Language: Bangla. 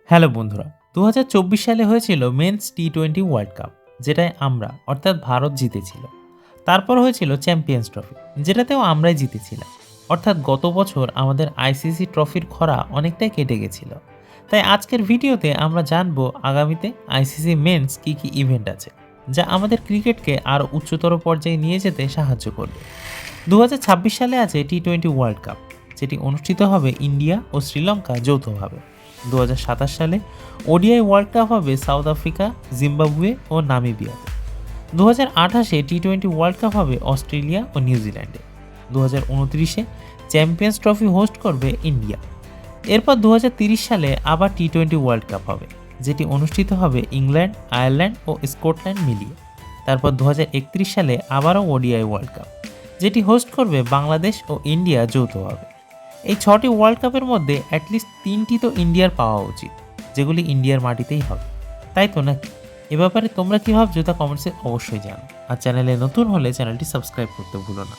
হ্যালো বন্ধুরা, 2024 সালে হয়েছিল মেন্স টি-20 ওয়ার্ল্ড কাপ, যেটায় আমরা অর্থাৎ ভারত জিতেছিল। তারপর হয়েছিল চ্যাম্পিয়ন্স ট্রফি, যেটাতেও আমরাই জিতেছিলাম। অর্থাৎ গত বছর আমাদের আইসিসি ট্রফির খরা অনেকটাই কেটে গেছিল। তাই আজকের ভিডিওতে আমরা জানবো আগামীতে আইসিসি মেন্স কী কী ইভেন্ট আছে, যা আমাদের ক্রিকেটকে আরও উচ্চতর পর্যায়ে নিয়ে যেতে সাহায্য করবে। 2026 সালে আছে টি-20 ওয়ার্ল্ড কাপ, যেটি অনুষ্ঠিত হবে ইন্ডিয়া ও শ্রীলঙ্কা যৌথভাবে। 2027 সালে ওডিআই ওয়ার্ল্ড কাপ হবে সাউথ আফ্রিকা, জিম্বাবুয়ে ও নামিবিয়াতে। 2028-এ টি-20 ওয়ার্ল্ড কাপ হবে অস্ট্রেলিয়া ও নিউজিল্যান্ডে। 2029-এ চ্যাম্পিয়ন্স ট্রফি হোস্ট করবে ইন্ডিয়া। এরপর 2030 সালে আবার টি-20 ওয়ার্ল্ড কাপ হবে, যেটি অনুষ্ঠিত হবে ইংল্যান্ড, আয়ারল্যান্ড ও স্কটল্যান্ড মিলিয়ে। তারপর 2031 সালে আবারও ওডিআই ওয়ার্ল্ড কাপ, যেটি হোস্ট করবে বাংলাদেশ ও ইন্ডিয়া যৌথভাবে। এই 6টি ওয়ার্ল্ড কাপের মধ্যে অ্যাটলিস্ট 3টি তো ইন্ডিয়ার পাওয়া উচিত, যেগুলি ইন্ডিয়ার মাটিতেই হবে, তাই তো নাকি? এ ব্যাপারে তোমরা কী ভাবছো তা কমেন্টসে অবশ্যই জানো। আর চ্যানেলে নতুন হলে চ্যানেলটি সাবস্ক্রাইব করতে ভুলো না।